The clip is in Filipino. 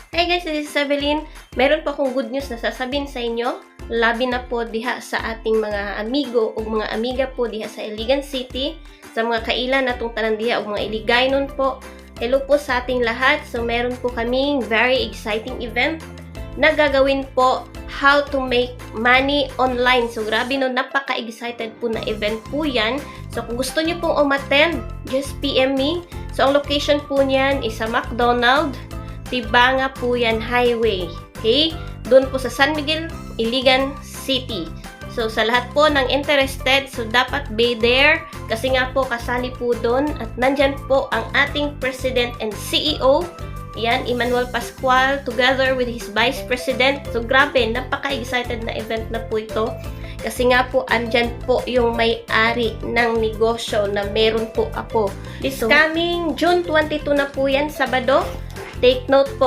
Hey guys, this is Evelyn. Meron po akong good news na sasabihin sa inyo. Labi na po diha sa ating mga amigo o mga amiga po diha sa Iligan City. Sa mga kailan natong tanan diha o mga Iligaynon po. Hello po sa ating lahat. So meron po kaming very exciting event na gagawin po how to make money online. So grabe no, napaka-excited po na event po yan. So kung gusto niyo pong umattend, just PM me. So ang location po niyan is sa McDonald, Tibanga po yan Highway. Okay? Doon po sa San Miguel, Iligan City. So sa lahat po ng interested, so dapat be there kasi nga po kasali po doon at nandyan po ang ating President and CEO. Yan, Emmanuel Pascual, together with his Vice President. So, grabe, napaka-excited na event na po ito. Kasi nga po, andyan po yung may-ari ng negosyo na meron po ako. This coming June 22 na po yan, Sabado. Take note po.